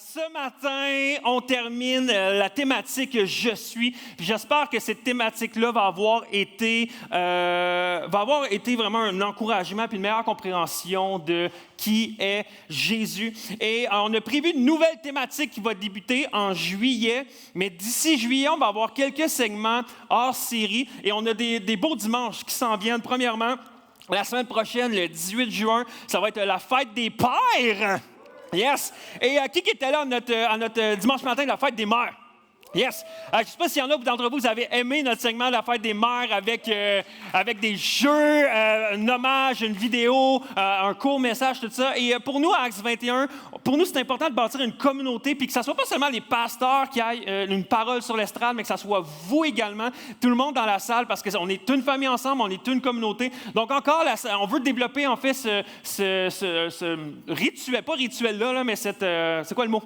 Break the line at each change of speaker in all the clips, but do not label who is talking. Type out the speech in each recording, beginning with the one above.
Ce matin, on termine la thématique « Je suis ». J'espère que cette thématique-là va avoir été vraiment un encouragement puis une meilleure compréhension de qui est Jésus. Et on a prévu une nouvelle thématique qui va débuter en juillet, mais d'ici juillet, on va avoir quelques segments hors série et on a des beaux dimanches qui s'en viennent. Premièrement, la semaine prochaine, le 18 juin, ça va être la fête des pères. Yes! Et qui était là à notre dimanche matin de la fête des mères? Yes! Je ne sais pas s'il y en a d'entre vous, vous avez aimé notre segment de la fête des mères avec des jeux, un hommage, une vidéo, un court message, tout ça. Et pour nous, à Acts 21, pour nous, c'est important de bâtir une communauté puis que ça ne soit pas seulement les pasteurs qui aient une parole sur l'estrade, mais que ça soit vous également, tout le monde dans la salle, parce qu'on est une famille ensemble, on est une communauté. Donc encore, on veut développer en fait ce rituel, pas rituel-là, mais c'est quoi le mot?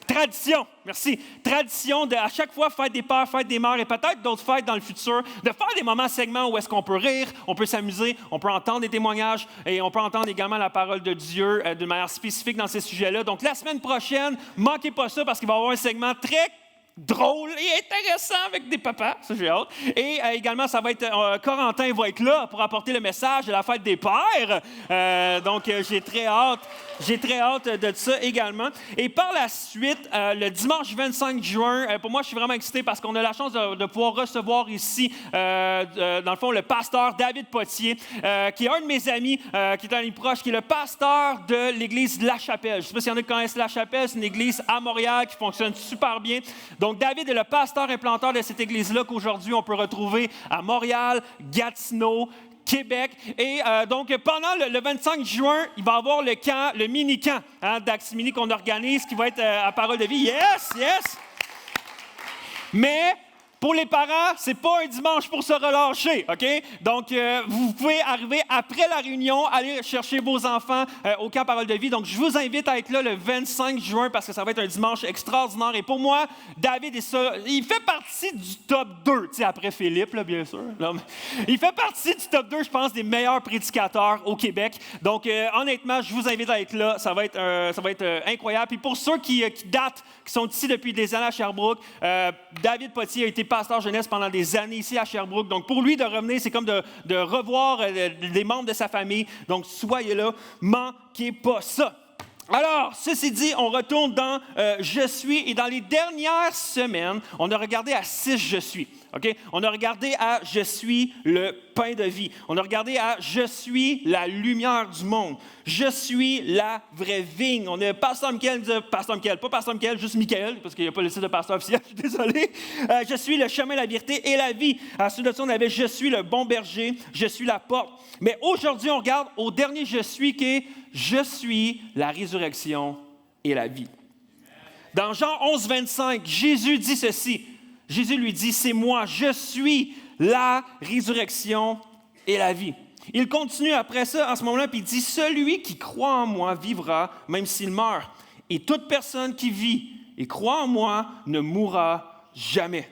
Tradition, merci. Tradition de, à chaque fois, fête des pères, fête des mères et peut-être d'autres fêtes dans le futur, de faire des moments segments où est-ce qu'on peut rire, on peut s'amuser, on peut entendre des témoignages et on peut entendre également la parole de Dieu de manière spécifique dans ces sujets-là. Donc, la semaine prochaine, manquez pas ça parce qu'il va y avoir un segment très drôle et intéressant avec des papas, ça j'ai hâte. Et également, ça va être, Corentin va être là pour apporter le message de la fête des pères. Donc, j'ai très hâte de ça également. Et par la suite, le dimanche 25 juin, pour moi, je suis vraiment excité parce qu'on a la chance de pouvoir recevoir ici, dans le fond, le pasteur David Potier, qui est un de mes amis, qui est un ami proche, qui est le pasteur de l'église La Chapelle. Je ne sais pas s'il y en a qui connaissent La Chapelle, c'est une église à Montréal qui fonctionne super bien. Donc, David est le pasteur implanteur de cette église-là qu'aujourd'hui, on peut retrouver à Montréal, Gatineau, Québec. Et donc, pendant le 25 juin, il va y avoir le camp, le mini-camp d'Acts Mini qu'on organise, qui va être à Parole de vie. Yes, yes! Mais pour les parents, c'est pas un dimanche pour se relâcher, OK? Donc, vous pouvez arriver après la réunion, aller chercher vos enfants au camp Parole de vie. Donc, je vous invite à être là le 25 juin parce que ça va être un dimanche extraordinaire. Et pour moi, David, il fait partie du top 2, tu sais, après Philippe, là, bien sûr. Là, il fait partie du top 2, je pense, des meilleurs prédicateurs au Québec. Donc, honnêtement, je vous invite à être là. Ça va être incroyable. Puis pour ceux qui datent, qui sont ici depuis des années à Sherbrooke, David Potier a été pasteur jeunesse pendant des années ici à Sherbrooke. Donc, pour lui, de revenir, c'est comme de revoir des membres de sa famille. Donc, soyez là, manquez pas ça. Alors, ceci dit, on retourne dans « Je suis » et dans les dernières semaines, on a regardé à 6 « Je suis ». Okay? On a regardé à « Je suis le pain de vie ». On a regardé à « Je suis la lumière du monde ». « Je suis la vraie vigne ». On a Pasteur Michael, pas Pasteur Michael, juste Michael, parce qu'il n'y a pas le titre de pasteur officiel, je suis désolé. « Je suis le chemin, la vérité et la vie ». Ensuite de ça, on avait « Je suis le bon berger »,« Je suis la porte ». Mais aujourd'hui, on regarde au dernier « Je suis » qui est « Je suis la résurrection et la vie ». Dans Jean 11, 25, Jésus dit ceci. Jésus lui dit, c'est moi, je suis la résurrection et la vie. Il continue après ça, en ce moment-là, puis il dit, celui qui croit en moi vivra, même s'il meurt. Et toute personne qui vit et croit en moi ne mourra jamais.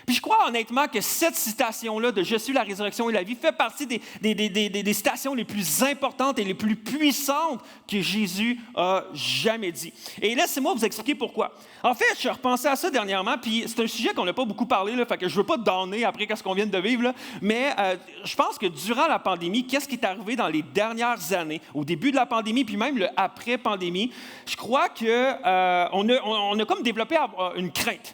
Puis je crois honnêtement que cette citation-là de « Je suis la résurrection et la vie » fait partie des citations les plus importantes et les plus puissantes que Jésus a jamais dit. Et laissez-moi vous expliquer pourquoi. En fait, je repensais à ça dernièrement, puis c'est un sujet qu'on n'a pas beaucoup parlé, là, fait que je ne veux pas donner après ce qu'on vient de vivre, là, mais je pense que durant la pandémie, qu'est-ce qui est arrivé dans les dernières années, au début de la pandémie, puis même le après-pandémie, je crois qu'on a comme développé une crainte.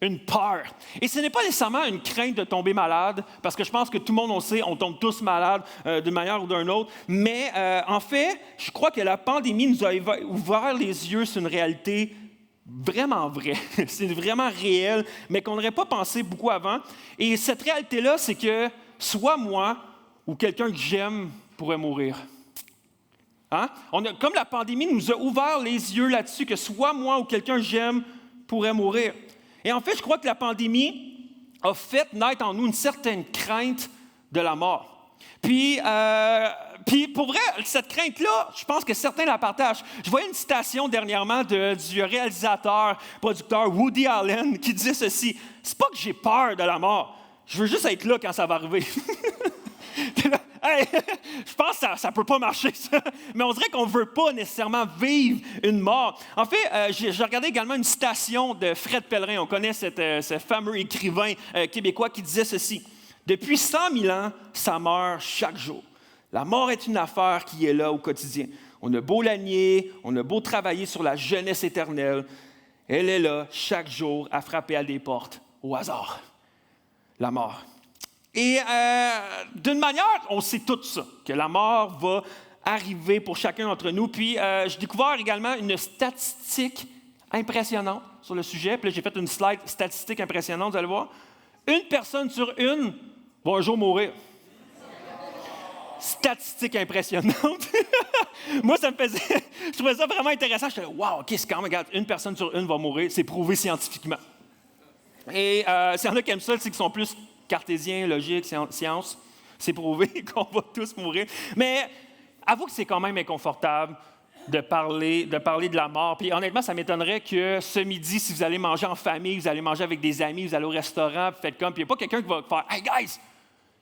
Une peur. Et ce n'est pas nécessairement une crainte de tomber malade, parce que je pense que tout le monde, on sait, on tombe tous malades d'une manière ou d'une autre. Mais en fait, je crois que la pandémie nous a ouvert les yeux sur une réalité vraiment vraie. C'est vraiment réel, mais qu'on n'aurait pas pensé beaucoup avant. Et cette réalité-là, c'est que soit moi ou quelqu'un que j'aime pourrait mourir. Hein? Comme la pandémie nous a ouvert les yeux là-dessus, que soit moi ou quelqu'un que j'aime pourrait mourir. Et en fait, je crois que la pandémie a fait naître en nous une certaine crainte de la mort. Puis pour vrai, cette crainte-là, je pense que certains la partagent. Je voyais une citation dernièrement du réalisateur, producteur Woody Allen qui disait ceci. « C'est pas que j'ai peur de la mort, je veux juste être là quand ça va arriver. » hey, je pense que ça ne peut pas marcher, ça. Mais on dirait qu'on ne veut pas nécessairement vivre une mort. En fait, j'ai regardé également une citation de Fred Pellerin. On connaît ce fameux écrivain québécois qui disait ceci. « Depuis 100 000 ans, ça meurt chaque jour. La mort est une affaire qui est là au quotidien. On a beau la nier, on a beau travailler sur la jeunesse éternelle. Elle est là chaque jour à frapper à des portes au hasard. La mort. » Et d'une manière, on sait tout ça, que la mort va arriver pour chacun d'entre nous. Puis j'ai découvert également une statistique impressionnante sur le sujet. Puis là, j'ai fait une slide statistique impressionnante, vous allez voir. Une personne sur une va un jour mourir. Statistique impressionnante. Moi, je trouvais ça vraiment intéressant. Je disais, wow, OK, c'est quand même, regarde, une personne sur une va mourir. C'est prouvé scientifiquement. Et s'il y en a qui aiment ça, c'est qu'ils sont plus cartésiens, logiques, sciences. C'est prouvé qu'on va tous mourir. Mais avoue que c'est quand même inconfortable de parler de la mort. Puis honnêtement, ça m'étonnerait que ce midi, si vous allez manger en famille, vous allez manger avec des amis, vous allez au restaurant, puis faites comme, puis il n'y a pas quelqu'un qui va faire « Hey guys,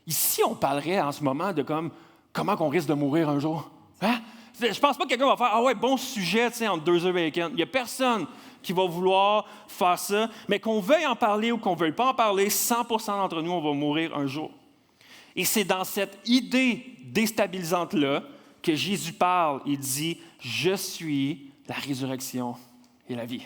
ici on parlerait en ce moment de comment qu'on risque de mourir un jour. Hein? » Je pense pas que quelqu'un va faire « Ah ouais, bon sujet, tu sais, entre 2 œufs bacon. » Il n'y a personne qui va vouloir faire ça, mais qu'on veuille en parler ou qu'on ne veuille pas en parler, 100% d'entre nous, on va mourir un jour. Et c'est dans cette idée déstabilisante-là que Jésus parle. Il dit « Je suis la résurrection et la vie.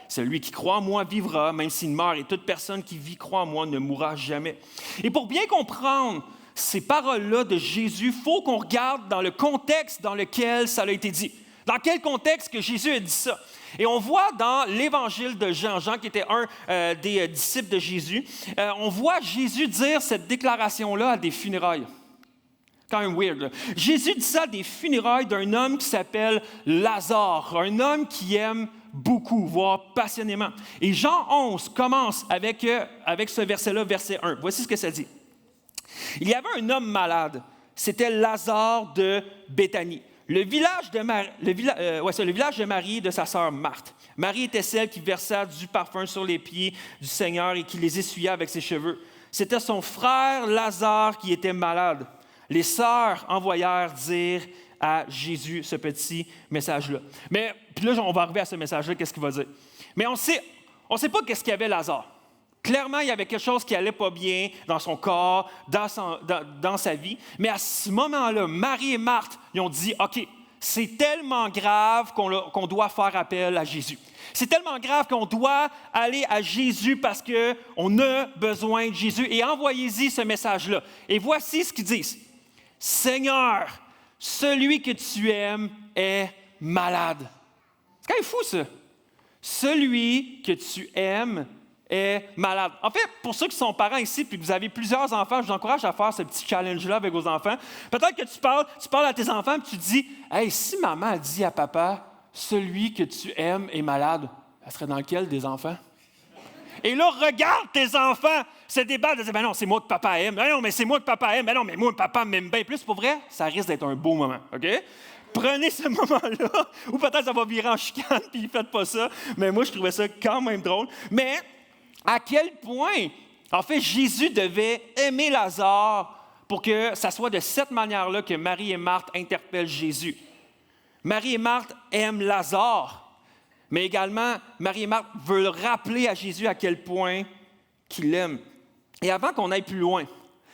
Celui qui croit en moi vivra, même s'il meurt, et toute personne qui vit, croit en moi, ne mourra jamais. » Et pour bien comprendre ces paroles-là de Jésus, il faut qu'on regarde dans le contexte dans lequel ça a été dit. Dans quel contexte que Jésus a dit ça? Et on voit dans l'Évangile de Jean, Jean qui était un des disciples de Jésus, on voit Jésus dire cette déclaration-là à des funérailles. Quand même weird, là. Jésus dit ça à des funérailles d'un homme qui s'appelle Lazare, un homme qui aime beaucoup, voire passionnément. Et Jean 11 commence avec ce verset-là, verset 1. Voici ce que ça dit. « Il y avait un homme malade, c'était Lazare de Béthanie. Le village de Marie et de sa sœur Marthe. Marie était celle qui versa du parfum sur les pieds du Seigneur et qui les essuya avec ses cheveux. C'était son frère Lazare qui était malade. Les sœurs envoyèrent dire à Jésus ce petit message-là. Mais, puis là, on va arriver à ce message-là, qu'est-ce qu'il va dire? Mais on sait pas qu'est-ce qu'il y avait Lazare. Clairement, il y avait quelque chose qui n'allait pas bien dans son corps, dans sa vie. Mais à ce moment-là, Marie et Marthe, ils ont dit, OK, c'est tellement grave qu'on doit faire appel à Jésus. C'est tellement grave qu'on doit aller à Jésus parce qu'on a besoin de Jésus. Et envoyez-y ce message-là. Et voici ce qu'ils disent. « Seigneur, celui que tu aimes est malade. » C'est quand même fou, ça. « Celui que tu aimes est malade. » En fait, pour ceux qui sont parents ici et que vous avez plusieurs enfants, je vous encourage à faire ce petit challenge-là avec vos enfants. Peut-être que tu parles à tes enfants et tu te dis « Hey, si maman a dit à papa, celui que tu aimes est malade, elle serait dans lequel des enfants? » Et là, regarde tes enfants se débattent de dire « Ben non, c'est moi que papa aime. Ben non, mais c'est moi que papa aime. Ben non, mais moi, papa m'aime bien plus. » Pour vrai, ça risque d'être un beau moment, OK? Prenez ce moment-là, ou peut-être ça va virer en chicane, puis faites pas ça. Mais moi, je trouvais ça quand même drôle. Mais à quel point, en fait, Jésus devait aimer Lazare pour que ça soit de cette manière-là que Marie et Marthe interpellent Jésus. Marie et Marthe aiment Lazare, mais également, Marie et Marthe veulent rappeler à Jésus à quel point qu'il l'aime. Et avant qu'on aille plus loin,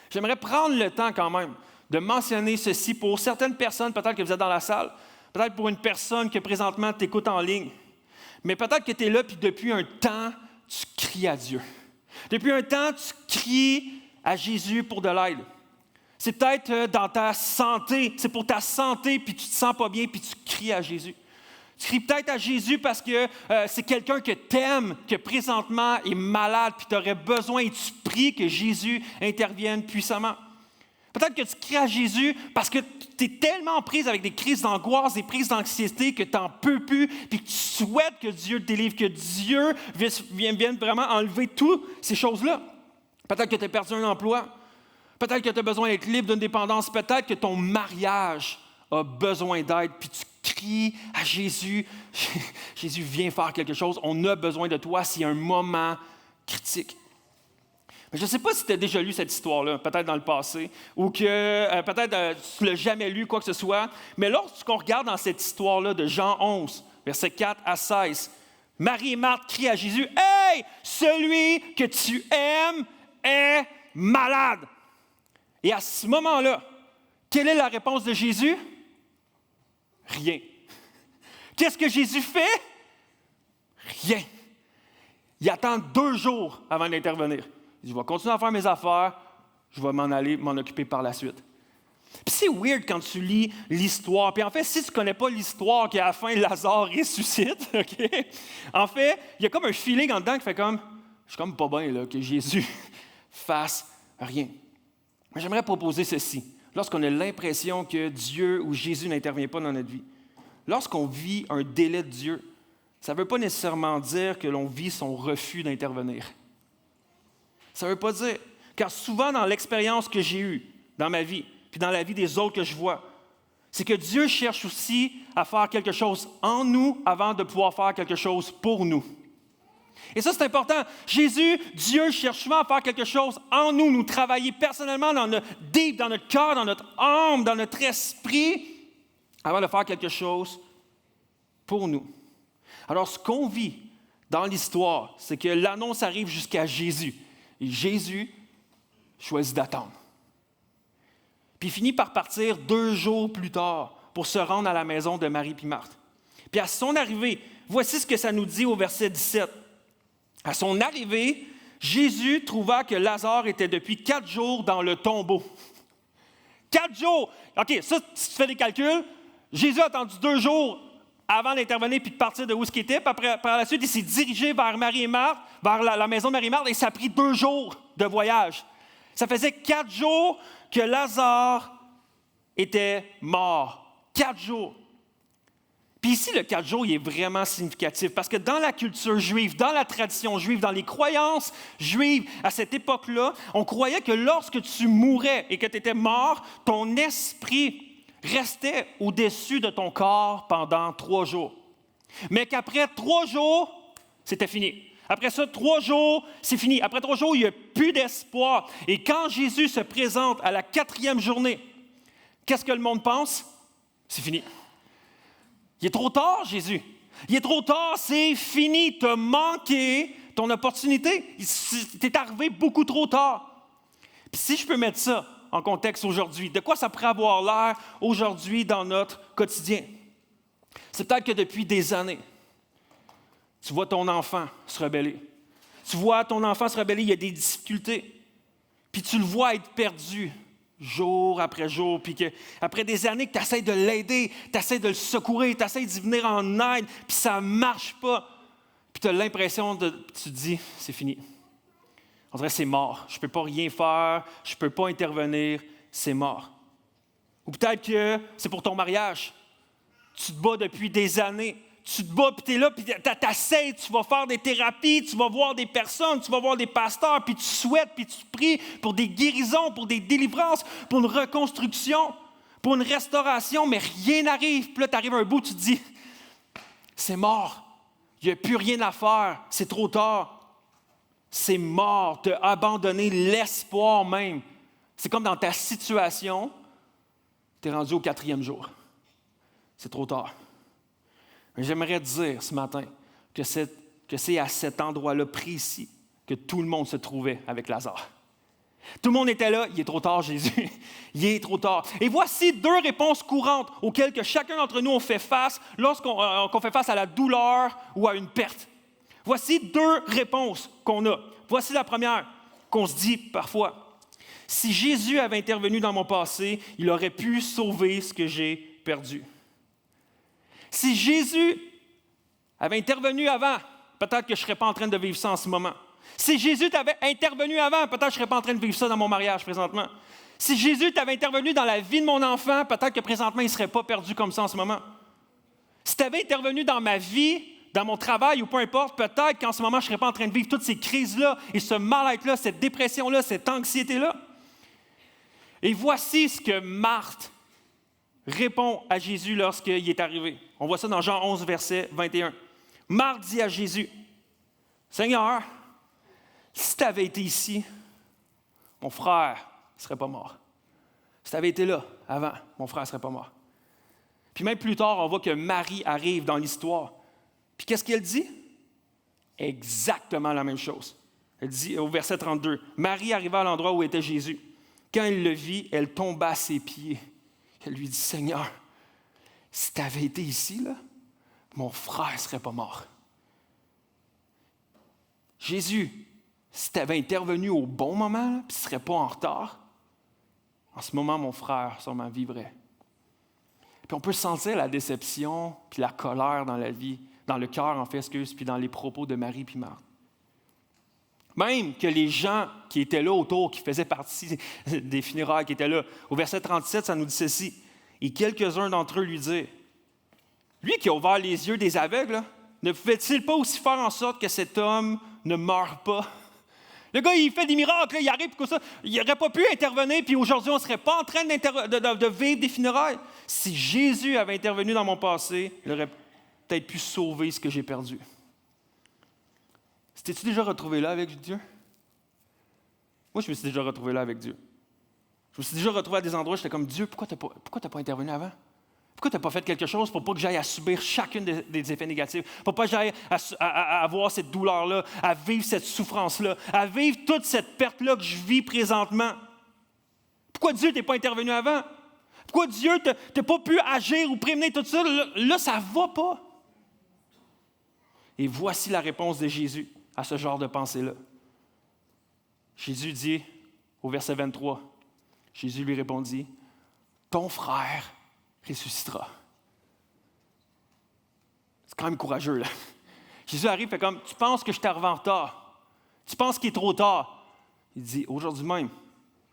j'aimerais prendre le temps quand même de mentionner ceci pour certaines personnes, peut-être que vous êtes dans la salle, peut-être pour une personne que présentement t'écoute en ligne, mais peut-être que tu es là puis depuis un temps, tu cries à Dieu. Depuis un temps, tu cries à Jésus pour de l'aide. C'est peut-être dans ta santé, c'est pour ta santé, puis tu ne te sens pas bien, puis tu cries à Jésus. Tu cries peut-être à Jésus parce que c'est quelqu'un que tu aimes, que présentement est malade, puis tu aurais besoin et tu pries que Jésus intervienne puissamment. Peut-être que tu cries à Jésus parce que tu es tellement prise avec des crises d'angoisse, des crises d'anxiété que tu n'en peux plus, puis que tu souhaites que Dieu te délivre, que Dieu vienne vraiment enlever toutes ces choses-là. Peut-être que tu as perdu un emploi. Peut-être que tu as besoin d'être libre d'une dépendance. Peut-être que ton mariage a besoin d'aide, puis tu cries à Jésus. Jésus, viens faire quelque chose. On a besoin de toi. C'est un moment critique. Mais je ne sais pas si tu as déjà lu cette histoire-là, peut-être dans le passé, ou que peut-être tu ne l'as jamais lu, quoi que ce soit. Mais lorsqu'on regarde dans cette histoire-là de Jean 11, versets 4 à 16, Marie et Marthe crient à Jésus, « Hey, celui que tu aimes est malade! » Et à ce moment-là, quelle est la réponse de Jésus? Rien. Qu'est-ce que Jésus fait? Rien. Il attend 2 jours avant d'intervenir. Il dit, je vais continuer à faire mes affaires, je vais m'en aller, m'en occuper par la suite. Puis c'est weird quand tu lis l'histoire. Puis en fait, si tu ne connais pas l'histoire qu'à la fin, Lazare ressuscite, OK? En fait, il y a comme un feeling en dedans qui fait comme, je suis comme pas bien là, que Jésus fasse rien. Mais j'aimerais proposer ceci. Lorsqu'on a l'impression que Dieu ou Jésus n'intervient pas dans notre vie, lorsqu'on vit un délai de Dieu, ça ne veut pas nécessairement dire que l'on vit son refus d'intervenir. Ça ne veut pas dire, car souvent dans l'expérience que j'ai eue dans ma vie, puis dans la vie des autres que je vois, c'est que Dieu cherche aussi à faire quelque chose en nous avant de pouvoir faire quelque chose pour nous. Et ça, c'est important. Jésus, Dieu cherche souvent à faire quelque chose en nous, nous travailler personnellement dans notre deep, dans notre cœur, dans notre âme, dans notre esprit, avant de faire quelque chose pour nous. Alors, ce qu'on vit dans l'histoire, c'est que l'annonce arrive jusqu'à Jésus. Et Jésus choisit d'attendre. Puis il finit par partir 2 jours plus tard pour se rendre à la maison de Marie et Marthe. Puis à son arrivée, voici ce que ça nous dit au verset 17. À son arrivée, Jésus trouva que Lazare était depuis 4 jours dans le tombeau. 4 jours! OK, ça, si tu fais des calculs, Jésus a attendu 2 jours avant d'intervenir puis de partir de où ce qu'il était. Puis après, par la suite, il s'est dirigé vers Marie et Marthe, vers la maison de Marie et Marthe, et ça a pris 2 jours de voyage. Ça faisait 4 jours que Lazare était mort. 4 jours. Puis ici, le 4 jours, il est vraiment significatif parce que dans la culture juive, dans la tradition juive, dans les croyances juives, à cette époque-là, on croyait que lorsque tu mourais et que tu étais mort, ton esprit restait au-dessus de ton corps pendant 3 jours. Mais qu'après 3 jours, c'était fini. Après ça, 3 jours, c'est fini. Après 3 jours, il n'y a plus d'espoir. Et quand Jésus se présente à la 4e journée, qu'est-ce que le monde pense? C'est fini. Il est trop tard, Jésus. Il est trop tard, c'est fini. Tu as manqué ton opportunité. Tu es arrivé beaucoup trop tard. Puis si je peux mettre ça en contexte aujourd'hui, de quoi ça pourrait avoir l'air aujourd'hui dans notre quotidien? C'est peut-être que depuis des années, tu vois ton enfant se rebeller. Tu vois ton enfant se rebeller, il y a des difficultés. Puis tu le vois être perdu jour après jour. Puis qu'après des années que tu essaies de l'aider, tu essaies de le secourir, tu essaies d'y venir en aide, puis ça ne marche pas. Puis tu as l'impression tu te dis, c'est fini. On dirait c'est mort. Je ne peux pas rien faire, je ne peux pas intervenir, c'est mort. Ou peut-être que c'est pour ton mariage. Tu te bats depuis des années. Tu te bats, puis tu es là, puis tu essaies, tu vas faire des thérapies, tu vas voir des personnes, tu vas voir des pasteurs, puis tu souhaites, puis tu pries pour des guérisons, pour des délivrances, pour une reconstruction, pour une restauration, mais rien n'arrive. Puis là, tu arrives à un bout, tu te dis, c'est mort, il n'y a plus rien à faire, c'est trop tard, c'est mort, tu as abandonné l'espoir même. C'est comme dans ta situation, tu es rendu au 4e jour. C'est trop tard. J'aimerais dire ce matin que c'est à cet endroit-là précis que tout le monde se trouvait avec Lazare. Tout le monde était là, il est trop tard, Jésus. Il est trop tard. Et voici 2 réponses courantes auxquelles que chacun d'entre nous on fait face lorsqu'on fait face à la douleur ou à une perte. Voici 2 réponses qu'on a. Voici la première qu'on se dit parfois. Si Jésus avait intervenu dans mon passé, il aurait pu sauver ce que j'ai perdu. Si Jésus avait intervenu avant, peut-être que je ne serais pas en train de vivre ça en ce moment. Si Jésus t'avait intervenu avant, peut-être que je ne serais pas en train de vivre ça dans mon mariage présentement. Si Jésus t'avait intervenu dans la vie de mon enfant, peut-être que présentement, il ne serait pas perdu comme ça en ce moment. Si tu avais intervenu dans ma vie, dans mon travail ou peu importe, peut-être qu'en ce moment, je ne serais pas en train de vivre toutes ces crises-là et ce mal-être-là, cette dépression-là, cette anxiété-là. Et voici ce que Marthe répond à Jésus lorsqu'il est arrivé. On voit ça dans Jean 11, verset 21. Marthe dit à Jésus, « Seigneur, si tu avais été ici, mon frère ne serait pas mort. Si tu avais été là avant, mon frère ne serait pas mort. Puis même plus tard, on voit que Marie arrive dans l'histoire. Puis qu'est-ce qu'elle dit? Exactement la même chose. Elle dit au verset 32, « Marie arriva à l'endroit où était Jésus. Quand elle le vit, elle tomba à ses pieds. Elle lui dit, « Seigneur, si tu avais été ici, là, mon frère ne serait pas mort. » Jésus, si tu avais intervenu au bon moment, là, puis tu ne serais pas en retard, en ce moment, mon frère sûrement vivrait. Puis on peut sentir la déception puis la colère dans la vie, dans le cœur, en fait, puis dans les propos de Marie puis Marthe. Même que les gens qui étaient là autour, qui faisaient partie des funérailles, qui étaient là, au verset 37, ça nous dit ceci. Et quelques-uns d'entre eux lui dirent, « Lui qui a ouvert les yeux des aveugles, là, ne pouvait-il pas aussi faire en sorte que cet homme ne meure pas? » Le gars, il fait des miracles, là, il arrive comme ça. Il n'aurait pas pu intervenir, puis aujourd'hui, on ne serait pas en train de vivre des funérailles. Si Jésus avait intervenu dans mon passé, il aurait peut-être pu sauver ce que j'ai perdu. T'es-tu déjà retrouvé là avec Dieu? Moi, je me suis déjà retrouvé là avec Dieu. Je me suis déjà retrouvé à des endroits où j'étais comme, Dieu, pourquoi tu n'as pas intervenu avant? Pourquoi tu n'as pas fait quelque chose pour pas que j'aille à subir chacune des effets négatifs, pour pas que j'aille à avoir cette douleur-là, à vivre cette souffrance-là, à vivre toute cette perte-là que je vis présentement? Pourquoi Dieu t'es pas intervenu avant? Pourquoi Dieu t'a pas pu agir ou prévenir tout ça? Là, ça ne va pas. Et voici la réponse de Jésus à ce genre de pensée-là. Jésus dit, au verset 23, Jésus lui répondit, « Ton frère ressuscitera. » C'est quand même courageux, là. Jésus arrive, fait comme, « Tu penses que je t'arrive en retard? Tu penses qu'il est trop tard? » Il dit, « Aujourd'hui même,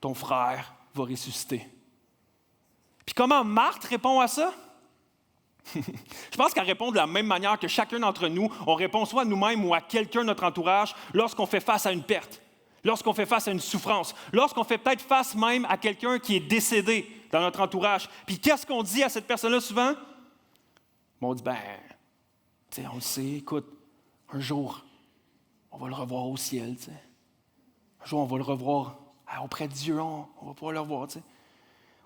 ton frère va ressusciter. » Puis comment Marthe répond à ça? Je pense qu'elle répond de la même manière que chacun d'entre nous, on répond soit à nous-mêmes ou à quelqu'un de notre entourage lorsqu'on fait face à une perte, lorsqu'on fait face à une souffrance, lorsqu'on fait peut-être face même à quelqu'un qui est décédé dans notre entourage. Puis qu'est-ce qu'on dit à cette personne-là souvent? On dit, tu sais, on le sait, écoute, un jour, on va le revoir au ciel, tu sais. Un jour, on va le revoir auprès de Dieu, on va pouvoir le revoir, tu sais.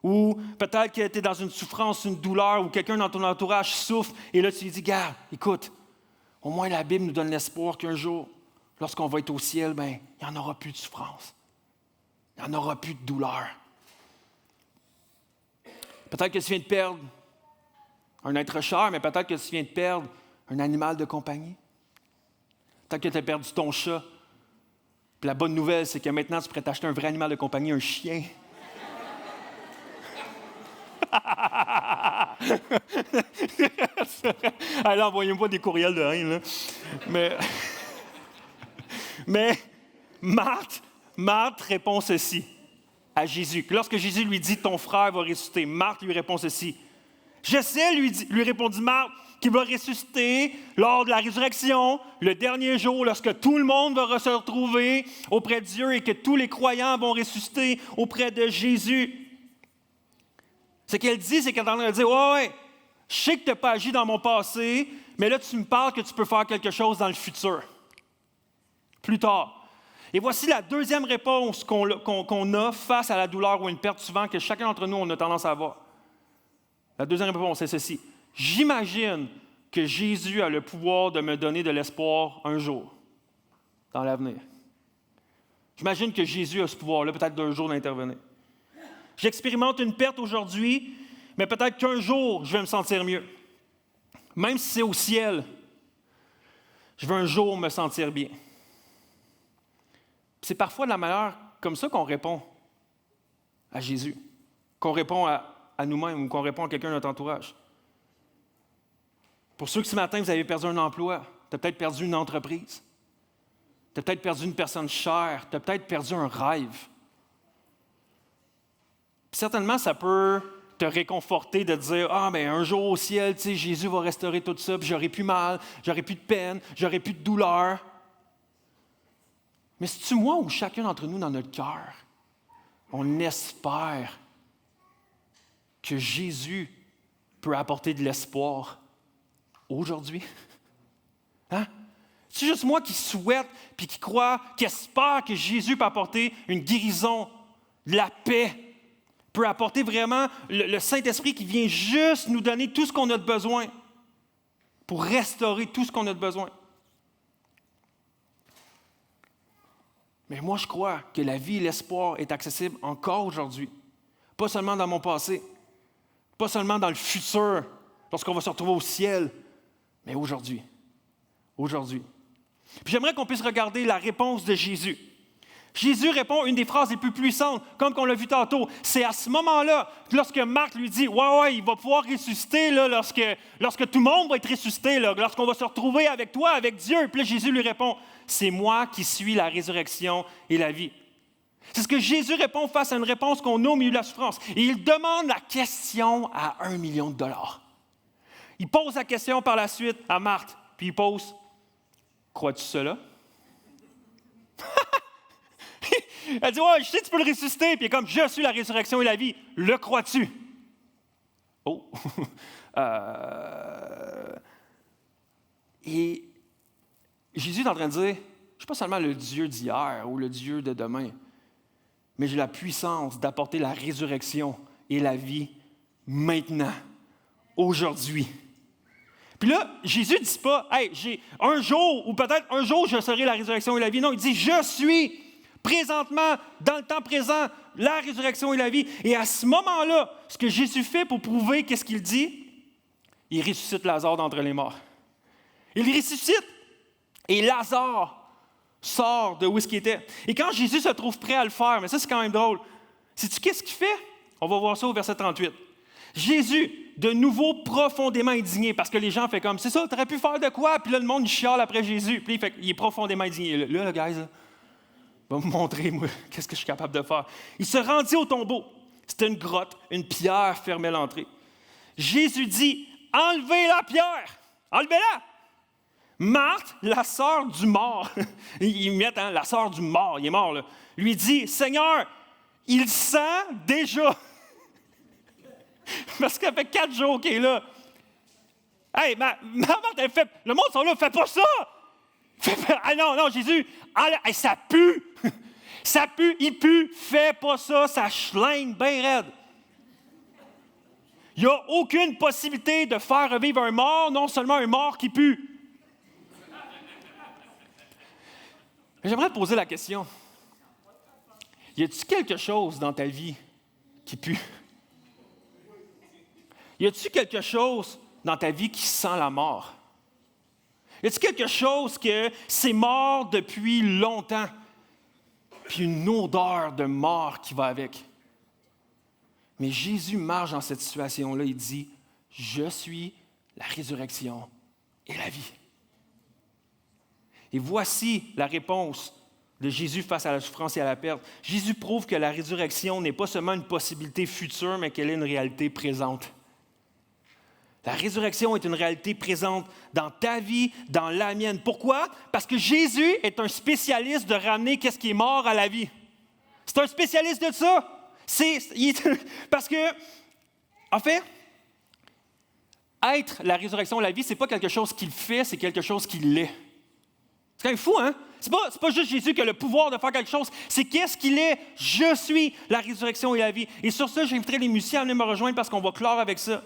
Ou peut-être que tu es dans une souffrance, une douleur, ou quelqu'un dans ton entourage souffre, et là tu lui dis, garde, écoute, au moins la Bible nous donne l'espoir qu'un jour, lorsqu'on va être au ciel, il n'y en aura plus de souffrance. Il n'y en aura plus de douleur. Peut-être que tu viens de perdre un être cher, mais peut-être que tu viens de perdre un animal de compagnie. Peut-être que tu as perdu ton chat. Puis la bonne nouvelle, c'est que maintenant, tu pourrais t'acheter un vrai animal de compagnie, un chien. Alors, envoyez-moi des courriels de haine, là. Mais Marthe répond ceci à Jésus. Lorsque Jésus lui dit, ton frère va ressusciter, Marthe lui répond ceci. Je sais, lui répondit Marthe, qu'il va ressusciter lors de la résurrection, le dernier jour, lorsque tout le monde va se retrouver auprès de Dieu et que tous les croyants vont ressusciter auprès de Jésus. Ce qu'elle dit, c'est qu'elle est en train de dire, ouais, je sais que tu n'as pas agi dans mon passé, mais là, tu me parles que tu peux faire quelque chose dans le futur, plus tard. Et voici la deuxième réponse qu'on a face à la douleur ou une perte souvent que chacun d'entre nous, on a tendance à avoir. La deuxième réponse, c'est ceci. J'imagine que Jésus a le pouvoir de me donner de l'espoir un jour, dans l'avenir. J'imagine que Jésus a ce pouvoir-là, peut-être d'un jour d'intervenir. J'expérimente une perte aujourd'hui, mais peut-être qu'un jour, je vais me sentir mieux. Même si c'est au ciel, je veux un jour me sentir bien. C'est parfois de la manière comme ça qu'on répond à Jésus, qu'on répond à nous-mêmes ou qu'on répond à quelqu'un de notre entourage. Pour ceux qui ce matin, vous avez perdu un emploi, tu as peut-être perdu une entreprise, tu as peut-être perdu une personne chère, tu as peut-être perdu un rêve. Certainement, ça peut te réconforter de dire « Ah, mais un jour au ciel, tu sais, Jésus va restaurer tout ça, puis j'aurai plus mal, j'aurai plus de peine, j'aurai plus de douleur. » Mais c'est-tu moi ou chacun d'entre nous, dans notre cœur, on espère que Jésus peut apporter de l'espoir aujourd'hui? Hein? C'est juste moi qui souhaite, puis qui croit, qui espère que Jésus peut apporter une guérison, de la paix, peut apporter vraiment le Saint-Esprit qui vient juste nous donner tout ce qu'on a de besoin pour restaurer tout ce qu'on a de besoin. Mais moi, je crois que la vie et l'espoir est accessible encore aujourd'hui. Pas seulement dans mon passé, pas seulement dans le futur, lorsqu'on va se retrouver au ciel, mais aujourd'hui. Aujourd'hui. Puis j'aimerais qu'on puisse regarder la réponse de Jésus. Jésus répond une des phrases les plus puissantes, comme on l'a vu tantôt. C'est à ce moment-là, lorsque Marc lui dit « Ouais, il va pouvoir ressusciter là, lorsque tout le monde va être ressuscité, là, lorsqu'on va se retrouver avec toi, avec Dieu. » Puis là, Jésus lui répond « C'est moi qui suis la résurrection et la vie. » C'est ce que Jésus répond face à une réponse qu'on a au milieu de la souffrance. Et il demande la question à 1 million de dollars. Il pose la question par la suite à Marthe, puis il pose « Crois-tu cela? » Elle dit, ouais, je sais que tu peux le ressusciter. Puis il est comme, je suis la résurrection et la vie. Le crois-tu? Oh! Et Jésus est en train de dire, je ne suis pas seulement le Dieu d'hier ou le Dieu de demain, mais j'ai la puissance d'apporter la résurrection et la vie maintenant, aujourd'hui. Puis là, Jésus ne dit pas, hey, j'ai un jour, ou peut-être un jour, je serai la résurrection et la vie. Non, il dit, je suis présentement, dans le temps présent, la résurrection et la vie. Et à ce moment-là, ce que Jésus fait pour prouver qu'est-ce qu'il dit, il ressuscite Lazare d'entre les morts. Il ressuscite et Lazare sort de où est-ce qu'il était. Et quand Jésus se trouve prêt à le faire, mais ça c'est quand même drôle, sais-tu qu'est-ce qu'il fait? On va voir ça au verset 38. Jésus, de nouveau profondément indigné, parce que les gens font comme, c'est ça, tu aurais pu faire de quoi? Puis là, le monde, il chiale après Jésus. Puis il est profondément indigné. Là, le guys, va me montrer, moi, qu'est-ce que je suis capable de faire. Il se rendit au tombeau. C'était une grotte, une pierre fermait l'entrée. Jésus dit, enlevez la pierre, enlevez-la. Marthe, la sœur du mort, ils mettent la sœur du mort, il est mort, là, lui dit, Seigneur, il sent déjà. Parce que ça fait 4 jours qu'il est là. Hey, ma Marthe, elle fait, le monde sont là, fais pas ça. Ah non, Jésus, hey, ça pue. Ça pue, il pue, fais pas ça, ça schlingue bien raide. Il n'y a aucune possibilité de faire revivre un mort, non seulement un mort qui pue. J'aimerais te poser la question. Y a-t-il quelque chose dans ta vie qui pue? Y a-t-il quelque chose dans ta vie qui sent la mort? Y a-t-il quelque chose que c'est mort depuis longtemps, puis une odeur de mort qui va avec? Mais Jésus marche dans cette situation-là, il dit, « Je suis la résurrection et la vie. » Et voici la réponse de Jésus face à la souffrance et à la perte. Jésus prouve que la résurrection n'est pas seulement une possibilité future, mais qu'elle est une réalité présente. La résurrection est une réalité présente dans ta vie, dans la mienne. Pourquoi? Parce que Jésus est un spécialiste de ramener qu'est-ce qui est mort à la vie. C'est un spécialiste de ça. Parce que, en fait, être la résurrection et la vie, ce n'est pas quelque chose qu'il fait, c'est quelque chose qu'il est. C'est quand même fou, hein? C'est pas juste Jésus qui a le pouvoir de faire quelque chose, c'est qu'est-ce qu'il est. Je suis la résurrection et la vie. Et sur ça, j'inviterai les musiciens à venir me rejoindre parce qu'on va clore avec ça.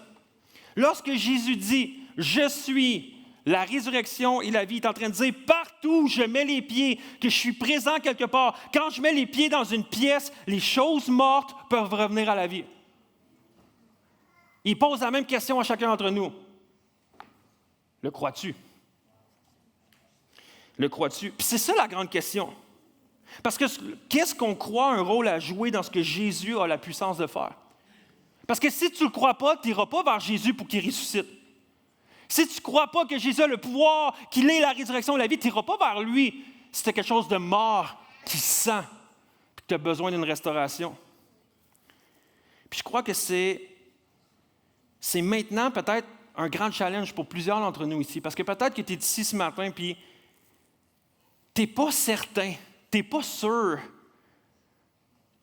Lorsque Jésus dit « Je suis la résurrection et la vie », il est en train de dire « Partout où je mets les pieds, que je suis présent quelque part, quand je mets les pieds dans une pièce, les choses mortes peuvent revenir à la vie. » Il pose la même question à chacun d'entre nous. Le crois-tu? Le crois-tu? Puis c'est ça la grande question. Parce que qu'est-ce qu'on croit un rôle à jouer dans ce que Jésus a la puissance de faire? Parce que si tu ne le crois pas, tu n'iras pas vers Jésus pour qu'il ressuscite. Si tu ne crois pas que Jésus a le pouvoir, qu'il est la résurrection et la vie, tu n'iras pas vers lui si tu as quelque chose de mort qui sent et que tu as besoin d'une restauration. Puis je crois que c'est maintenant peut-être un grand challenge pour plusieurs d'entre nous ici. Parce que peut-être que tu es ici ce matin puis tu n'es pas certain, tu n'es pas sûr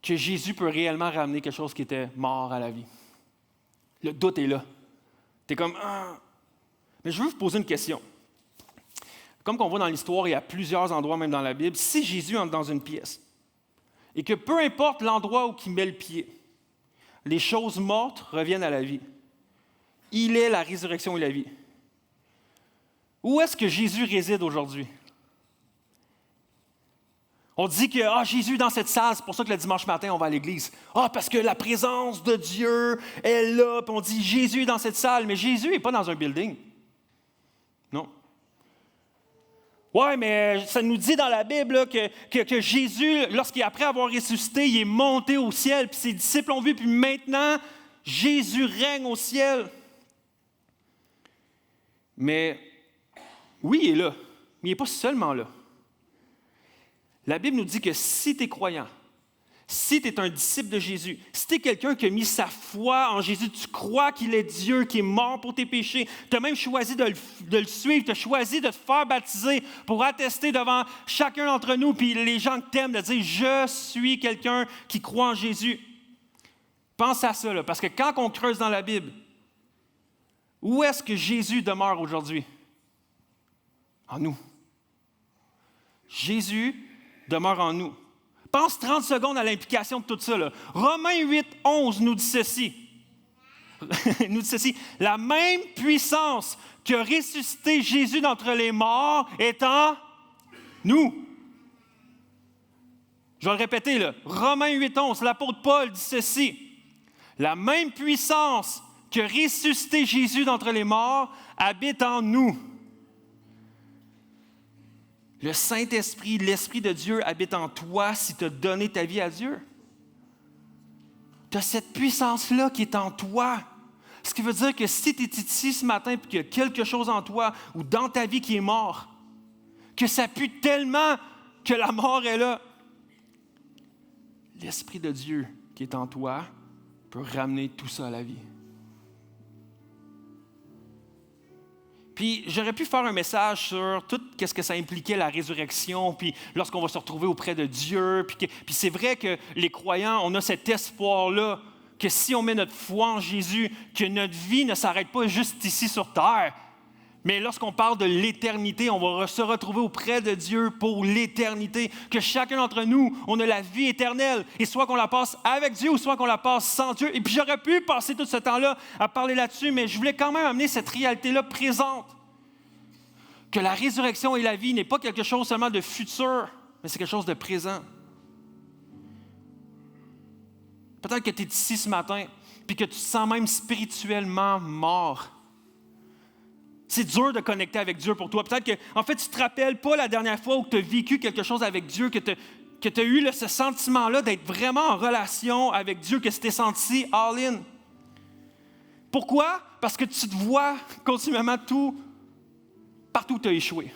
que Jésus peut réellement ramener quelque chose qui était mort à la vie. Le doute est là. Tu es comme, ah. Mais je veux vous poser une question. comme qu'on voit dans l'histoire et à plusieurs endroits même dans la Bible, si Jésus entre dans une pièce et que peu importe l'endroit où il met le pied, les choses mortes reviennent à la vie. Il est la résurrection et la vie. Où est-ce que Jésus réside aujourd'hui? On dit que Jésus est dans cette salle, c'est pour ça que le dimanche matin, on va à l'église. Parce que la présence de Dieu est là, puis on dit Jésus est dans cette salle, mais Jésus n'est pas dans un building. Non. Ouais, mais ça nous dit dans la Bible là, que Jésus, après avoir ressuscité, il est monté au ciel, puis ses disciples ont vu, puis maintenant, Jésus règne au ciel. Mais oui, il est là, mais il n'est pas seulement là. La Bible nous dit que si tu es croyant, si tu es un disciple de Jésus, si tu es quelqu'un qui a mis sa foi en Jésus, tu crois qu'il est Dieu, qui est mort pour tes péchés, tu as même choisi de le suivre, tu as choisi de te faire baptiser pour attester devant chacun d'entre nous, puis les gens que tu aimes, de dire « Je suis quelqu'un qui croit en Jésus ». Pense à ça, là, parce que quand on creuse dans la Bible, où est-ce que Jésus demeure aujourd'hui? En nous. Jésus demeure en nous. Pense 30 secondes à l'implication de tout ça. Là. Romains 8, 11 nous dit ceci. nous dit ceci. La même puissance qui a ressuscité Jésus d'entre les morts est en nous. Je vais le répéter. Là. Romains 8, 11. L'apôtre Paul dit ceci. La même puissance qui a ressuscité Jésus d'entre les morts habite en nous. Le Saint-Esprit, l'Esprit de Dieu habite en toi si tu as donné ta vie à Dieu. Tu as cette puissance-là qui est en toi. Ce qui veut dire que si tu es ici ce matin et qu'il y a quelque chose en toi ou dans ta vie qui est mort, que ça pue tellement que la mort est là, l'Esprit de Dieu qui est en toi peut ramener tout ça à la vie. Puis j'aurais pu faire un message sur tout ce que ça impliquait la résurrection, puis lorsqu'on va se retrouver auprès de Dieu. Puis c'est vrai que les croyants, on a cet espoir-là que si on met notre foi en Jésus, que notre vie ne s'arrête pas juste ici sur terre. Mais lorsqu'on parle de l'éternité, on va se retrouver auprès de Dieu pour l'éternité. Que chacun d'entre nous, on a la vie éternelle. Et soit qu'on la passe avec Dieu ou soit qu'on la passe sans Dieu. Et puis j'aurais pu passer tout ce temps-là à parler là-dessus, mais je voulais quand même amener cette réalité-là présente. Que la résurrection et la vie n'est pas quelque chose seulement de futur, mais c'est quelque chose de présent. Peut-être que tu es ici ce matin puis que tu te sens même spirituellement mort. C'est dur de connecter avec Dieu pour toi. Peut-être que, en fait, tu ne te rappelles pas la dernière fois où tu as vécu quelque chose avec Dieu, que tu as eu ce sentiment-là d'être vraiment en relation avec Dieu, que tu t'es senti all-in. Pourquoi? Parce que tu te vois continuellement partout où tu as échoué,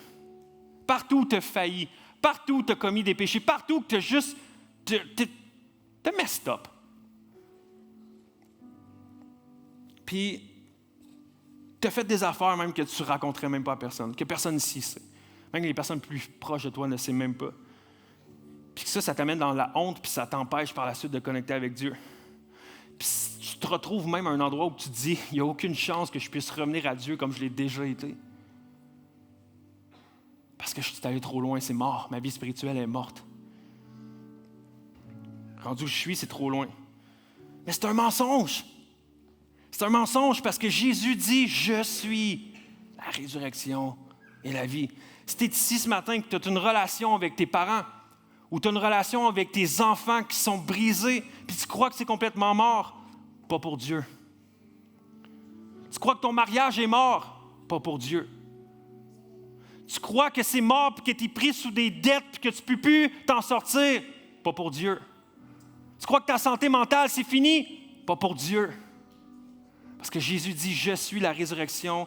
partout où tu as failli, partout où tu as commis des péchés, partout où tu as juste t'as messed up. Puis, tu as fait des affaires même que tu ne raconterais même pas à personne, que personne ici sait. Même les personnes plus proches de toi ne savent même pas. Puis ça t'amène dans la honte, puis ça t'empêche par la suite de connecter avec Dieu. Puis tu te retrouves même à un endroit où tu te dis, il n'y a aucune chance que je puisse revenir à Dieu comme je l'ai déjà été. Parce que je suis allé trop loin, c'est mort. Ma vie spirituelle est morte. Rendu où je suis, c'est trop loin. Mais c'est un mensonge. C'est un mensonge parce que Jésus dit « Je suis la résurrection et la vie ». Si tu es ici ce matin et que tu as une relation avec tes parents ou tu as une relation avec tes enfants qui sont brisés puis tu crois que c'est complètement mort, pas pour Dieu. Tu crois que ton mariage est mort, pas pour Dieu. Tu crois que c'est mort et que tu es pris sous des dettes et que tu ne peux plus t'en sortir, pas pour Dieu. Tu crois que ta santé mentale, c'est fini, pas pour Dieu. Parce que Jésus dit, je suis la résurrection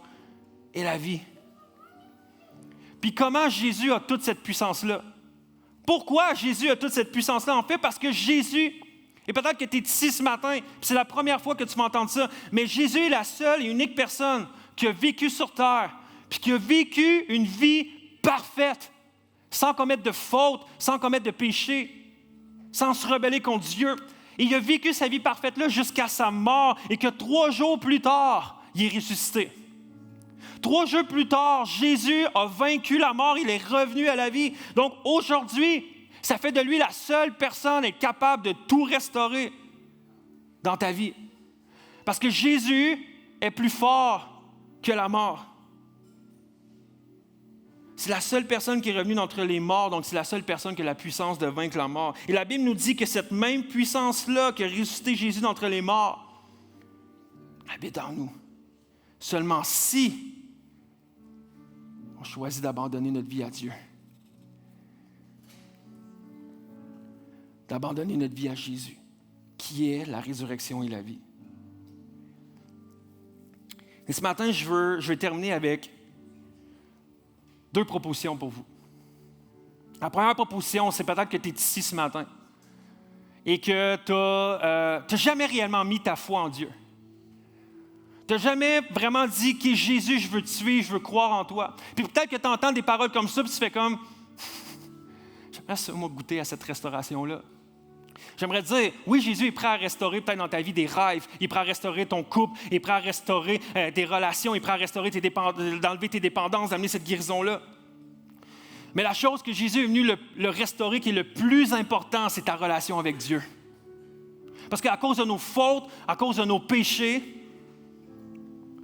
et la vie. Puis comment Jésus a toute cette puissance-là? Pourquoi Jésus a toute cette puissance-là? En fait, parce que Jésus, et peut-être que tu es ici ce matin, puis c'est la première fois que tu vas entendre ça, mais Jésus est la seule et unique personne qui a vécu sur terre, puis qui a vécu une vie parfaite, sans commettre de faute, sans commettre de péché, sans se rebeller contre Dieu. Et il a vécu sa vie parfaite-là jusqu'à sa mort et que 3 jours plus tard, il est ressuscité. 3 jours plus tard, Jésus a vaincu la mort, il est revenu à la vie. Donc aujourd'hui, ça fait de lui la seule personne est capable de tout restaurer dans ta vie. Parce que Jésus est plus fort que la mort. C'est la seule personne qui est revenue d'entre les morts, donc c'est la seule personne qui a la puissance de vaincre la mort. Et la Bible nous dit que cette même puissance-là qui a ressuscité Jésus d'entre les morts habite en nous. Seulement si on choisit d'abandonner notre vie à Dieu. D'abandonner notre vie à Jésus, qui est la résurrection et la vie. Et ce matin, je vais terminer avec 2 propositions pour vous. La première proposition, c'est peut-être que tu es ici ce matin et que tu n'as jamais réellement mis ta foi en Dieu. Tu n'as jamais vraiment dit que Jésus, je veux te suivre, je veux croire en toi. Puis peut-être que tu entends des paroles comme ça, puis tu fais comme, j'aimerais ça, moi, goûter à cette restauration-là. J'aimerais dire, oui, Jésus est prêt à restaurer peut-être dans ta vie des rêves, il est prêt à restaurer ton couple, il est prêt à restaurer tes relations, il est prêt à restaurer d'enlever tes dépendances, d'amener cette guérison-là. Mais la chose que Jésus est venu le restaurer, qui est le plus important, c'est ta relation avec Dieu. Parce qu'à cause de nos fautes, à cause de nos péchés,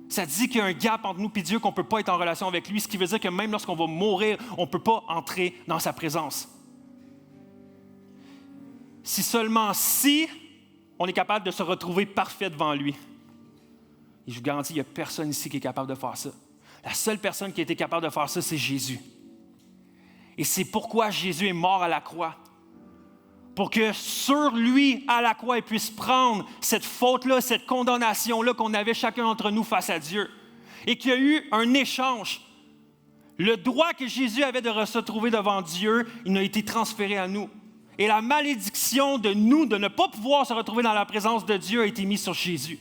ça dit qu'il y a un gap entre nous et Dieu, qu'on ne peut pas être en relation avec lui, ce qui veut dire que même lorsqu'on va mourir, on ne peut pas entrer dans sa présence. Si seulement si on est capable de se retrouver parfait devant lui. Et je vous garantis, il n'y a personne ici qui est capable de faire ça. La seule personne qui a été capable de faire ça, c'est Jésus. Et c'est pourquoi Jésus est mort à la croix. Pour que sur lui, à la croix, il puisse prendre cette faute-là, cette condamnation-là qu'on avait chacun d'entre nous face à Dieu. Et qu'il y a eu un échange. Le droit que Jésus avait de se retrouver devant Dieu, il a été transféré à nous. Et la malédiction de nous, de ne pas pouvoir se retrouver dans la présence de Dieu, a été mise sur Jésus.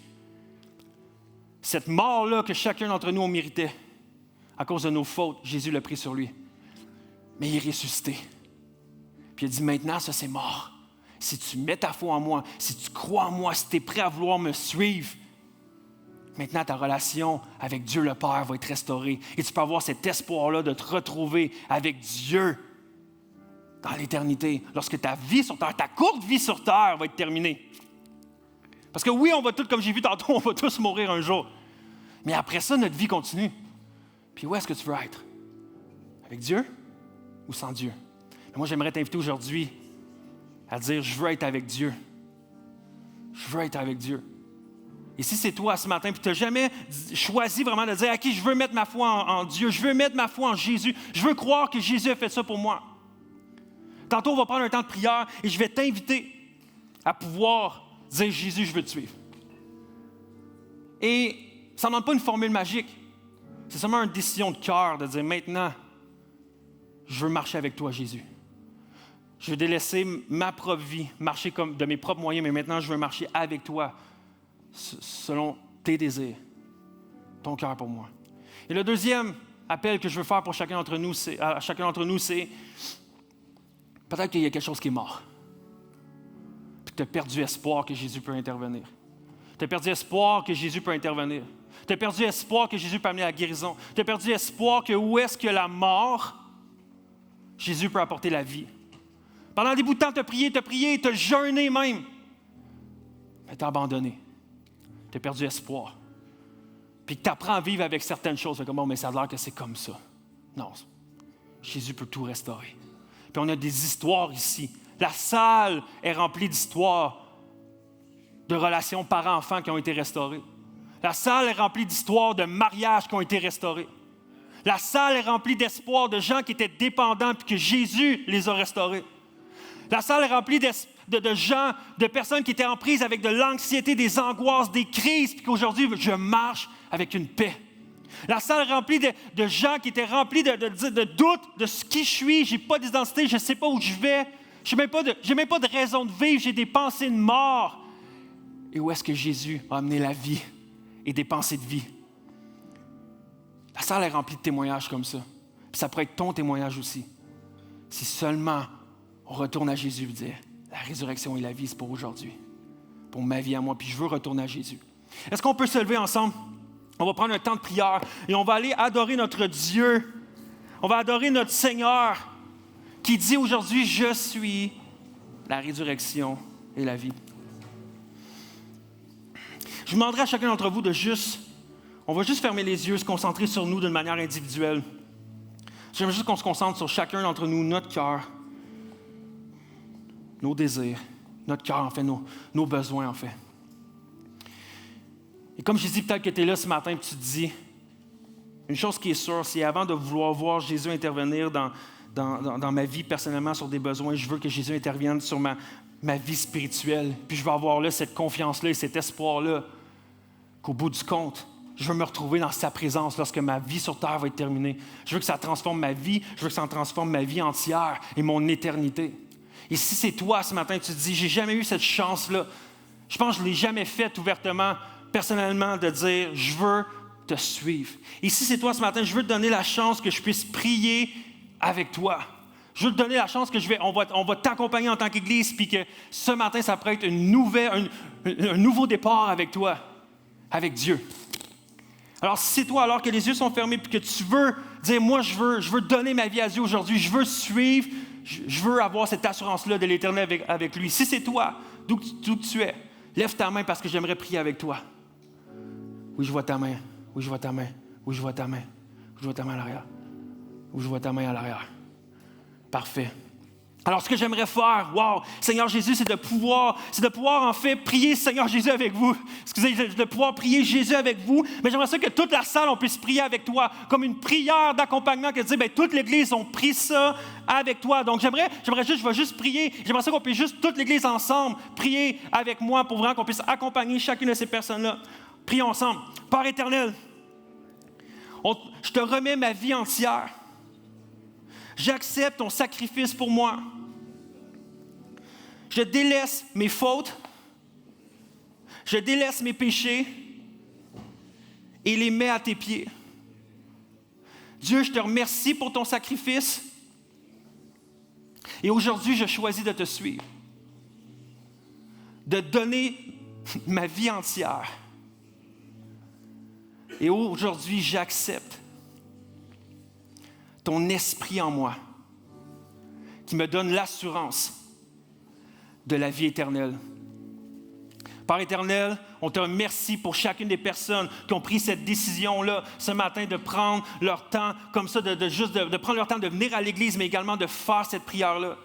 Cette mort-là que chacun d'entre nous méritait, à cause de nos fautes, Jésus l'a pris sur lui. Mais il est ressuscité. Puis il a dit, maintenant, ça c'est mort. Si tu mets ta foi en moi, si tu crois en moi, si tu es prêt à vouloir me suivre, maintenant ta relation avec Dieu le Père va être restaurée. Et tu peux avoir cet espoir-là de te retrouver avec Dieu dans l'éternité, lorsque ta vie sur terre, ta courte vie sur terre va être terminée. Parce que oui, on va tous, comme j'ai vu tantôt, on va tous mourir un jour. Mais après ça, notre vie continue. Puis où est-ce que tu veux être? Avec Dieu ou sans Dieu? Mais moi, j'aimerais t'inviter aujourd'hui à dire, je veux être avec Dieu. Je veux être avec Dieu. Et si c'est toi ce matin, puis tu n'as jamais choisi vraiment de dire, à qui je veux mettre ma foi en Dieu, je veux mettre ma foi en Jésus, je veux croire que Jésus a fait ça pour moi. Tantôt, on va prendre un temps de prière et je vais t'inviter à pouvoir dire, Jésus, je veux te suivre. Et ça ne demande pas une formule magique. C'est seulement une décision de cœur de dire, maintenant, je veux marcher avec toi, Jésus. Je veux délaisser ma propre vie, marcher comme de mes propres moyens, mais maintenant, je veux marcher avec toi, selon tes désirs, ton cœur pour moi. Et le deuxième appel que je veux faire pour chacun d'entre nous, c'est peut-être qu'il y a quelque chose qui est mort. Puis tu as perdu espoir que Jésus peut intervenir. Tu as perdu espoir que Jésus peut intervenir. Tu as perdu espoir que Jésus peut amener la guérison. Tu as perdu espoir que où est-ce que la mort, Jésus peut apporter la vie. Pendant des bouts de temps, tu as prié, tu as jeûné même. Mais tu as abandonné. Tu as perdu espoir. Puis que tu apprends à vivre avec certaines choses. Comme, bon, mais ça a l'air que c'est comme ça. Non. Jésus peut tout restaurer. Puis on a des histoires ici. La salle est remplie d'histoires de relations parents-enfants qui ont été restaurées. La salle est remplie d'histoires de mariages qui ont été restaurés. La salle est remplie d'espoir de gens qui étaient dépendants puis que Jésus les a restaurés. La salle est remplie de gens, de personnes qui étaient en prise avec de l'anxiété, des angoisses, des crises, puis qu'aujourd'hui, je marche avec une paix. La salle est remplie de gens qui étaient remplis de doutes de ce qui je suis, je n'ai pas d'identité, je ne sais pas où je vais, je n'ai même pas de raison de vivre, j'ai des pensées de mort. Et où est-ce que Jésus a amené la vie et des pensées de vie? La salle est remplie de témoignages comme ça. Puis ça pourrait être ton témoignage aussi. Si seulement on retourne à Jésus et dit, la résurrection et la vie, c'est pour aujourd'hui, pour ma vie à moi, puis je veux retourner à Jésus. Est-ce qu'on peut se lever ensemble? On va prendre un temps de prière et on va aller adorer notre Dieu. On va adorer notre Seigneur qui dit aujourd'hui, je suis la résurrection et la vie. Je demanderai à chacun d'entre vous on va juste fermer les yeux, se concentrer sur nous d'une manière individuelle. J'aimerais juste qu'on se concentre sur chacun d'entre nous, notre cœur, nos désirs, notre cœur en fait, nos besoins en fait. Et comme je dis, peut-être que tu es là ce matin et tu te dis, une chose qui est sûre, c'est avant de vouloir voir Jésus intervenir dans ma vie personnellement sur des besoins, je veux que Jésus intervienne sur ma vie spirituelle. Puis je veux avoir là cette confiance-là et cet espoir-là qu'au bout du compte, je veux me retrouver dans sa présence lorsque ma vie sur terre va être terminée. Je veux que ça transforme ma vie, je veux que ça transforme ma vie entière et mon éternité. Et si c'est toi ce matin, tu te dis, j'ai jamais eu cette chance-là, je pense que je ne l'ai jamais faite ouvertement, personnellement, de dire, je veux te suivre. Et si c'est toi ce matin, je veux te donner la chance que je puisse prier avec toi. Je veux te donner la chance que on va t'accompagner en tant qu'Église, puis que ce matin, ça pourrait être un nouveau départ avec toi, avec Dieu. Alors, si c'est toi, alors que les yeux sont fermés, puis que tu veux dire, moi, je veux donner ma vie à Dieu aujourd'hui, je veux suivre, je veux avoir cette assurance-là de l'éternel avec lui. Si c'est toi, d'où tu es, lève ta main parce que j'aimerais prier avec toi. Oui, je vois ta main. Oui, je vois ta main. Oui, je vois ta main. Oui, je vois ta main à l'arrière. Oui, je vois ta main à l'arrière. Parfait. Alors, ce que j'aimerais faire, Seigneur Jésus, c'est de pouvoir en fait prier Seigneur Jésus avec vous. Excusez, de pouvoir prier Jésus avec vous. Mais j'aimerais ça que toute la salle, on puisse prier avec toi, comme une prière d'accompagnement qui dit, toute l'Église, on prie ça avec toi. Donc, je vais juste prier. J'aimerais ça qu'on puisse juste, toute l'Église ensemble, prier avec moi pour vraiment qu'on puisse accompagner chacune de ces personnes-là. Prions ensemble. Père éternel, je te remets ma vie entière. J'accepte ton sacrifice pour moi. Je délaisse mes fautes. Je délaisse mes péchés et les mets à tes pieds. Dieu, je te remercie pour ton sacrifice. Et aujourd'hui, je choisis de te suivre. De donner ma vie entière. Et aujourd'hui, j'accepte ton esprit en moi qui me donne l'assurance de la vie éternelle. Père éternel, on te remercie pour chacune des personnes qui ont pris cette décision-là ce matin de prendre leur temps comme ça, de prendre leur temps de venir à l'Église, mais également de faire cette prière-là.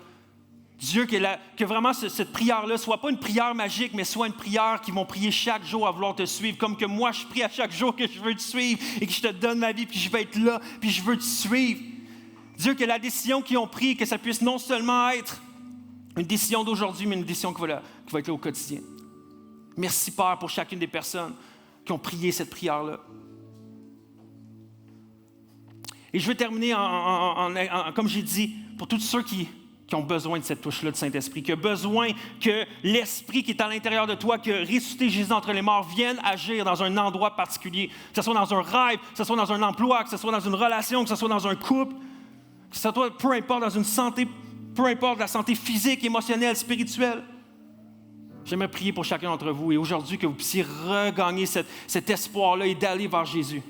Dieu, que vraiment cette prière-là ne soit pas une prière magique, mais soit une prière qu'ils vont prier chaque jour à vouloir te suivre, comme que moi, je prie à chaque jour que je veux te suivre et que je te donne ma vie, puis je vais être là, puis je veux te suivre. Dieu, que la décision qu'ils ont prise, que ça puisse non seulement être une décision d'aujourd'hui, mais une décision qui va être là au quotidien. Merci, Père, pour chacune des personnes qui ont prié cette prière-là. Et je vais terminer comme j'ai dit, pour tous ceux qui ont besoin de cette touche-là de Saint-Esprit, qui ont besoin que l'Esprit qui est à l'intérieur de toi, qui a ressuscité Jésus d'entre les morts, vienne agir dans un endroit particulier, que ce soit dans un rêve, que ce soit dans un emploi, que ce soit dans une relation, que ce soit dans un couple, que ce soit, peu importe, dans une santé, peu importe la santé physique, émotionnelle, spirituelle. J'aimerais prier pour chacun d'entre vous et aujourd'hui que vous puissiez regagner cet espoir-là et d'aller vers Jésus.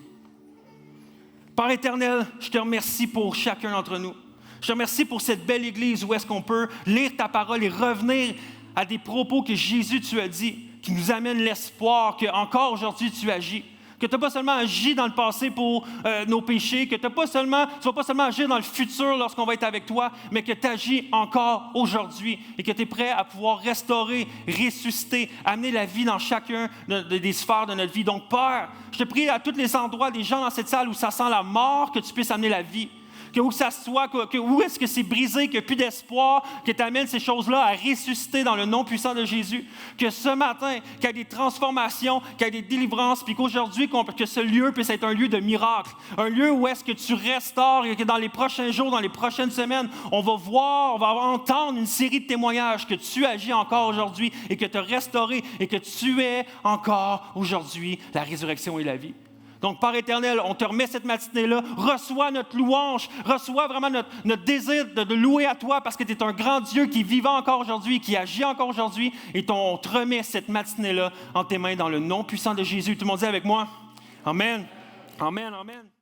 Père éternel, je te remercie pour chacun d'entre nous. Je te remercie pour cette belle Église où est-ce qu'on peut lire ta parole et revenir à des propos que Jésus tu as dit, qui nous amènent l'espoir qu'encore aujourd'hui tu agis. Que tu n'as pas seulement agi dans le passé pour nos péchés, que tu ne vas pas seulement agir dans le futur lorsqu'on va être avec toi, mais que tu agis encore aujourd'hui et que tu es prêt à pouvoir restaurer, ressusciter, amener la vie dans chacun des sphères de notre vie. Donc, Père, je te prie à tous les endroits des gens dans cette salle où ça sent la mort, que tu puisses amener la vie. Que où ça soit, où est-ce que c'est brisé, qu'il n'y a plus d'espoir, que tu amènes ces choses-là à ressusciter dans le nom puissant de Jésus. Que ce matin, qu'il y ait des transformations, qu'il y ait des délivrances, puis qu'aujourd'hui, que ce lieu puisse être un lieu de miracle. Un lieu où est-ce que tu restaures et que dans les prochains jours, dans les prochaines semaines, on va entendre une série de témoignages que tu agis encore aujourd'hui et que tu as restauré et que tu es encore aujourd'hui la résurrection et la vie. Donc, Père éternel, on te remet cette matinée-là, reçois notre louange, reçois vraiment notre désir de louer à toi parce que tu es un grand Dieu qui est vivant encore aujourd'hui, qui agit encore aujourd'hui, et on te remet cette matinée-là en tes mains dans le nom puissant de Jésus. Tout le monde dit avec moi, Amen. Amen. Amen.